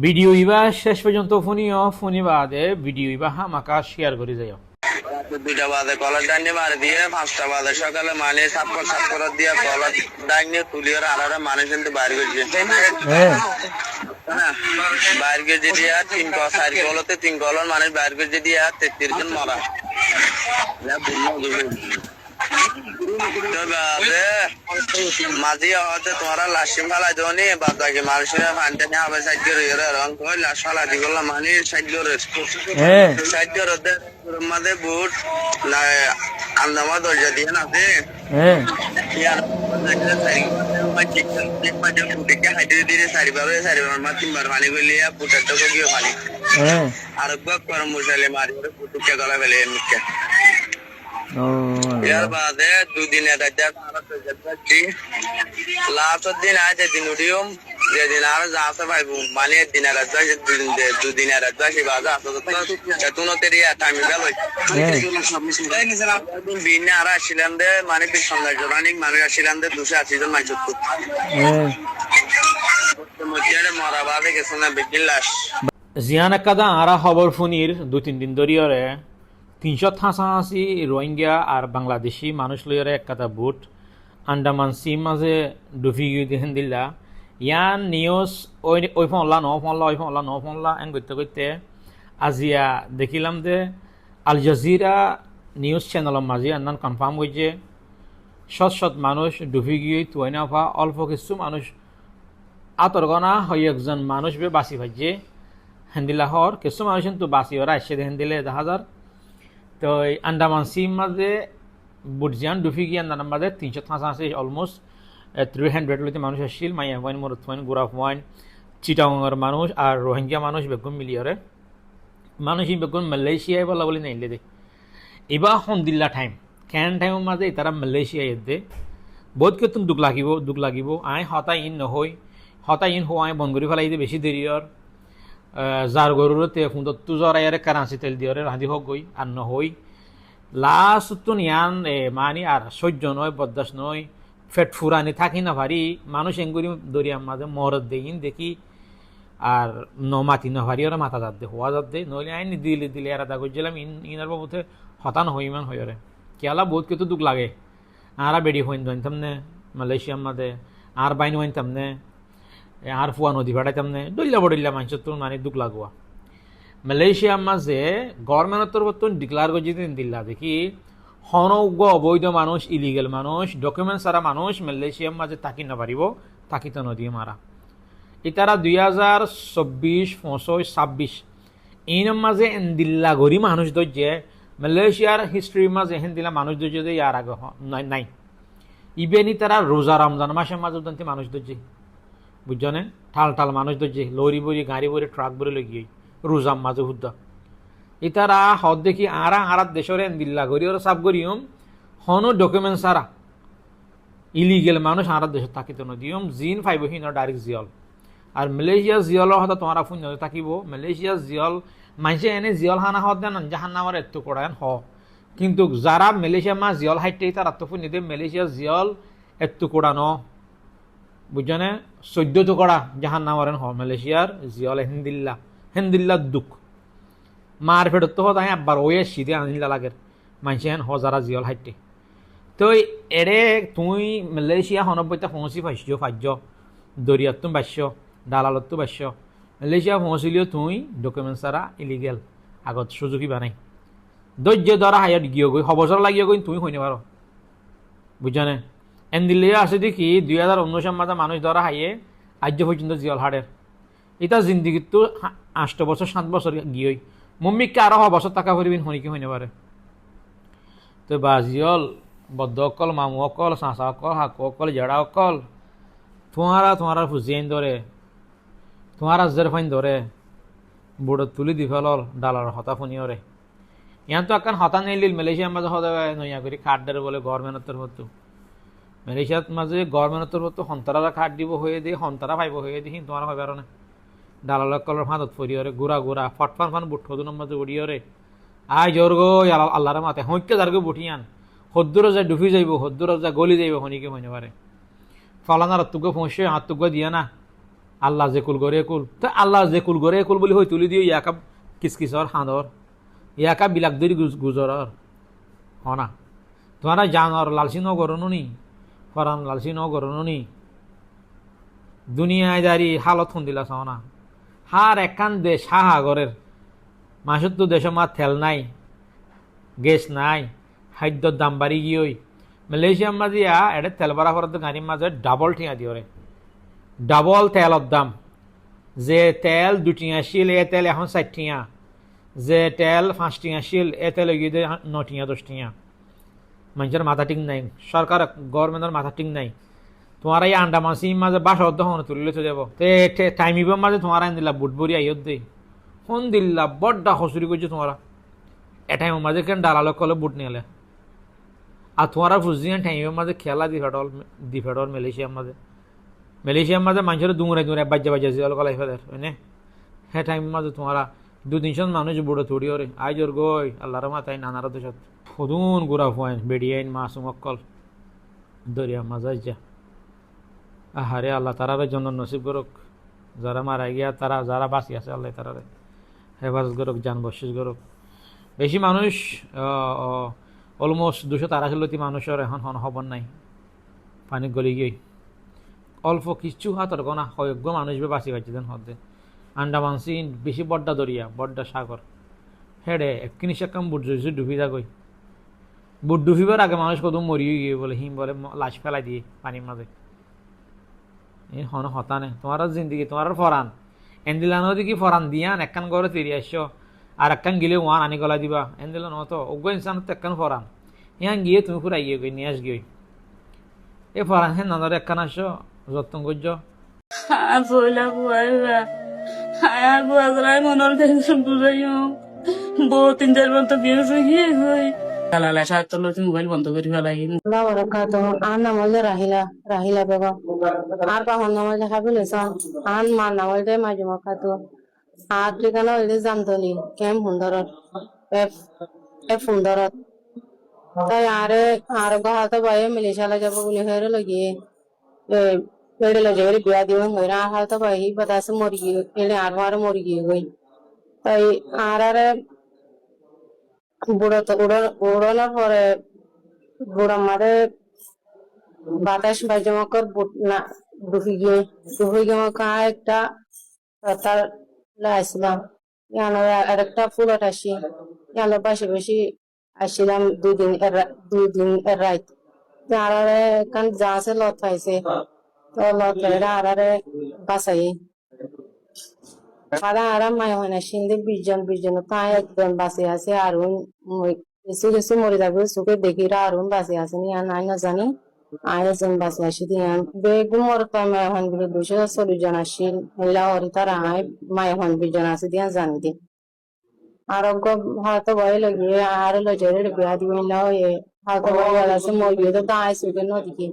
Video ইবা শেষ পর্যন্ত ফোনি বাদে ভিডিও ইবা হামাকা শেয়ার করে যাই। রাতে 2টা বাজে কলার ডাইনে মারি দিয়ে 5টা বাজে সকালে মানে সাপ দিয়ে কলার ডাইনে তুলিয়ে আর মানুষ কিন্তু বাইরে গেছে বাইরে গেছে দিয়ে 3 কলতে 3 কলর মানুষ বাইরে গেছে দিয়ে 33 জন মারা মাঝি হতে তোমরা লাশিম ফালাই দোনি বাদাকে মানুষের ফান্ডে নিয়ে হবে সাইড রং কই লাশ ফালাই দি বললাম মানে সাইড মধ্যে বুট আন্দামা দরজা দিয়ে না আছে ইয়ার চারিবার মা 3বার পানি গলিয়ে বুটের তো গিয়ে পানি আর গরম মশালে মারি পুটুকে গলা ফেলে মুখে ইয়ার বাদে 2 দিন এটা লাস্ট দিন আছে দিন উঠিম যেদিন আর যাতে পাইব মানে দিনের দুদিনের সে বাজে আসতে তুনতে আমি গেল বিনে আর আসছিলাম দে মানে সৌন্দর্য রানিক মানুষ আসছিলাম দে 280 জন মানুষ মরা বাদে গেছে না বেশি লাশ জিয়ান একাদা আরা খবর ফোনির 2-3 দিন ধরিয়রে 383 রোহিঙ্গা আর বাংলাদেশি মানুষ লইয়ারে একটা বুট আন্দামান সিম মাঝে ডুবি গিয়ে দেখেন দিলা ইয়ান নিউজ ওই ফোনলা ন ফোনলা এন করতে করতে আজিয়া দেখিলাম যে আল জাজিরা নিউজ চ্যানেলের মাঝে আন্দান কনফার্ম হয়েছে শত মানুষ ডুবি গিয়ে তুই না হওয়া অল্প কিছু মানুষ আতরগনা হয় একজন মানুষ বে বাঁচি ভাজছে হেন্দিলা হর কিছু মানুষ কিন্তু বাঁচি ওরা এসে হেন্দিলে 1000 তো আন্দামান সিম মাঝে বুটজিয়ান ডুফি গিয়ে আন্দামান মাঝে 383 অলমোস্ট 300 লইতে মানুষ আসছিল মাইয়া ওয়াইন মরুত ওয়াইন গুরাফ ওয়াইন চিটাঙের মানুষ আর রোহিঙ্গা মানুষ বেগুন মিলিয়রে মানুষ বেগুন মালয়েশিয়ায় বলা বলে নাইলে দে এবার হন্দিল্লা টাইম কেন টাইমের মাঝে তারা মালয়েশিয়ায় দে বহুত কিন্তু দুঃখ লাগিব আই হতাই ইন নহই হতাই ইন হওয়াই বন্ধ করে ফেলাই দিয়ে বেশি দেরিয়র যার গরুরতে ফুন্দত তুজর আয়ারে কারাঞ্চি তেল দিয়রে রাঁধি হোক গই আর নহই লাস্ট নিয়ান মানি আর সহ্য নয় বরদাস্ত নয় ফেট ফুরানি থাকি না ভারি মানুষ এঙ্গুরি দরিয়ার মাঝে মরদ দেইন দেখি আর মাতি না ভারি ওরা মাথা যাত দে হওয়া যাত দে নইলে আইন দিলে আর আদা করছিলাম ইনার বাবুতে হতান হই ইমান হইরে কেলা বহুত কিন্তু দুঃখ লাগে আরা বেড়ি হইন দইনতাম নে মালয়েশিয়ার মাঝে আর বাইন হইনতাম নে আর ফুয়া নদী ভাড়াইতাম নে ডইল্লা মানুষের তো মানে দুঃখ লাগোয়া মালয়েশিয়ার মাঝে গভর্নমেন্টের বর্তমান ডিক্লার করে দিল্লা দেখি হনজ্ঞ অবৈধ মানুষ ইলিগেল মানুষ ডকুমেন্ট ছাড়া মানুষ মালয়েশিয়ার মাঝে থাকি না পারিব থাকিতে নদী মারা ইতারা 2024, 25, 26 এইনার মাঝে এন্দিল্লা গরি মানুষ ধৈর্যে মালয়েশিয়ার হিস্ট্রির মাঝে হেন্দিলা মানুষ ধৈর্য ইয়ার আগে নাই ইভেনই তারা রোজা রমজান মাসের মাঝে মানুষ ধৈর্য বুঝছনে ঠাল মানুষ ধৈর্য লরি বরি গাড়ি বরি ট্রাক বরি লগিয়ে রোজাম মাঝে হুদ্দা ইতারা হদ দেখি আরা দেশরে দিল্লা করি ওরা সাফ করিম হনো ডকুমেন্ট সারা ইলিগেল মানুষ আরা দেশ থাকিত নদীম জিন ফাইব হিন ডাইরেক্ট জিয়ল আর মালয়েশিয়া জিয়লের হতা তোমার ফোন থাকিব মালয়েশিয়া জিয়ল মানুষে এনে জিয়ল হানা হদ দেন জাহান নামার এত করায়ন কিন্তু যারা মালয়েশিয়া মা জিয়ল হাইটে তার আত্মফোন নিতে মালয়েশিয়া জিয়ল এত কোড়ানো বুঝছনে 14 করা জাহান নামারেন মালয়েশিয়ার জিয়ল হেন্দিল্লা দুঃখ মার ফেরত তো তাই আবার ওয়ে শীতে আনিলা লাগের মানুষে হেন যারা জিয়ল হাইটে তো এরে তুই মালয়েশিয়া 90টা পৌঁছি পাইছ দরিয়াত তুমি বাস্য দালালত তো বাস্য মালয়েশিয়া পৌঁছিলেও তুই ডকুমেন্ট ছাড়া ইলিগেল আগত সুযোগী বানাই ধৈর্য ধরা হাইয়াত গিয়ে গই খবর লাগিয়ে গই তুই হইনে পারো বুঝছনে এন দিল্লি আছে দেখি 2019 মাঝে মানুষ ধরা হাইয়ে আজ পর্যন্ত জিয়ল হাড়ের এটা জিন্দিগিত তো 8 বছর 7 বছর গিয়ে মম্মিকে আরো বছর টাকা ভরিবিন হনিকে হইনে পারে তো বাজিয়ল বদ্ধ অকল মামু অকল চাঁচা অকল হাকু অকল জেড়া অকল তোমারা ফুজিয়াইন ধরে তোমার আজের ফাইন ধরে বুড়ত তুলি দি ফেলল ডালার হতা ফুনিয়রে ইয়ান তো আকান হতা নেইলিল মালয়েশিয়ার মাঝে হতে নইয়া করি খাট দেরে বলে গভর্নমেন্টের মতো মালয়েশিয়ার মাঝে গভর্নমেন্টের মতো সন্তারা খাট দিব হয়ে দিয়ে সন্তারা পাইব হয়ে দিয়ে তোমার হয় পারো না ডালাল কলর হাতত ফরিয়রে গুড়া ফটফান বুট হদুন মাঝে উড়িয়রে আই জোর গো আল্লাহর মাতে হইকে যারগো বুটিয়ান হদ্দুর যা ডুবি যাইব হদ্দুর যা গলি যাইব হনিকে হইনে পারে ফলানার তুগো পৌঁছে হাত তুগো দিয়া না আল্লাহ যে কুল গরে কুল তো আল্লাহ যে কুল গরে কুল বলি হই তুলি দিও ইয়াকা কিসকিসর হাঁদর ইয়াকা বিলাক দরি গুজরর হনা তোমারা জানর লালসি ন গরনো নি ফরান লালসি ন গরনো নি দুনিয়ায় দাঁড়ি হালত হন দিলা না হার একখান দেশ হাহাগরের মাসুর তো দেশ মা তেল নাই গ্যাস নাই খাদ্যর দাম বাড়ি গিয়ে মালয়েশিয়ার মাঝে এটা তেল বাড়া করার গাড়ির মাঝে ডাবল ঠিয়া দিয়ে ডাবল তেলের দাম যে তেল 2 টিয়া শিল এ তেল এখন 60 টিয়া যে তেল 5 টিয়া শিল এ তেল গিয়ে 9 টিয়া 10 টিয়া মানুষের মাথা ঠিক নাই সরকার গভর্নমেন্টের মাথা ঠিক নাই তোমার এই আন্ডামান সিম মাঝে বাসা অধ্যক্ষণ তুলে তো যাব টাইমিবের মাঝে তোমার আইন দিলা বুটবরি আইয়ত দেই ফোন দিল্লা বড্ডা হসুরি করছে তোমারা এটাইমের মাঝে কেন ডালালো কলে বুট নিলে আর তোমারা ফুজিয়ান টাইমের মাঝে খেলা দি ফেডল মালয়েশিয়ার মাঝে মানুষের দুমরে বাজ্যা জিয়াল কলাই ফেদের হয়নে হ্যাঁ টাইমের মাঝে তোমারা 2-300 মানুষ বুড়ো থুড়ি ওরে আইজোর গই আল্লাহর মাথায় নানার দেশত সদুন গুড়া ফুয়াইন বেড়িয়াইন মাসুম অক্কল দরিয়া মাঝে যা আহারে আল্লাহ তারারে জন্য নসিব করুক যারা মারা গিয়া তারা যারা বাঁচি আছে আল্লাহ তারারে হেফাজত করুক যান বসিস করুক বেশি মানুষ অলমোস্ট 283 মানুষের এখন খবর নাই পানি গলি গিয়ে অল্প কিছু হাতর গোনা হয়জ্ঞ মানুষ বাঁচি পাইছিলেন হদে আন্ডামান সিন বেশি বড্ডা দরিয়া বড্ডা সাগর হেডে একখিনি সেকাম বুট জইছে ডুবি যাগই বুট ডুবিবার আগে মানুষ কত মরিয়ে গিয়ে বলে হিম বলে লাশ ফেলাই দিয়ে পানির মাঝে এই হন হতানে তোমার জিন্দগি তোমার ফরান এন্দিলানো দিকে ফরান দিয়ান একখান ঘরে তেরি আসছো আর একখান গিলে ওয়ান আনি গলা দিবা এন্দিলান তো অজ্ঞ ইনসান তো একখান ফরান ইহান গিয়ে তুমি ফুরাই গিয়ে গই নিয়ে আস গিয়ে এ ফরান হ্যাঁ নানার একখান আসছো যত্ন করছো মোবাইল বন্ধ করে ফেলাই আর নাম হইলো রাহিলা রাহিলা বেগম আর বাহন নাম হইলে হাবিলেছন আর মার নাম হইলে মাজুমা খাতু আর ঠিকানা হইলে জামতলি কেম সুন্দরত এফ সুন্দরত তাই আরে আর বাহাতো বাইরে মিলিশালা যাব বলে হেরে লগিয়ে পেড়ে লগে বিয়া দিব হইরা আর হয়তো বাই বাতাসে মরি গিয়ে এলে আর মরি গিয়ে গই তাই আর বুড়ো তো উড়ানোর পরে বুড়ো মারে বাতাস বাজে মকর না ডুবি গিয়ে একটা তার লাইছিলাম ইয়ানো আরেকটা ফুলত আসি ইয়ানো পাশে বেশি আসছিলাম 2 দিন রাত আরারে কান যাছে লত পাইছে তো লত পেড়া আরারে বাসাই সারা আরাম মায় হয় না সিন্ধে 20 জন তাই একজন বাসে আছে আর কিছু কিছু মরে যাবে চোখে দেখি আরুন বাসে আছে নি আর না জানি আয়োজন বাসে আসি দিয়ে বেগুন মর তাই মায় হন বলে 240 জন আসছিল মহিলা হরি তার আয় মায় হন 20 জন আছে দিয়ে জানি দি আরোগ্য হয়তো ভয় লাগিয়ে আর লজের বিয়া দিবেন হয়ে হয়তো ভয় আছে মরিয়ে তো আয় চোখে নদীকে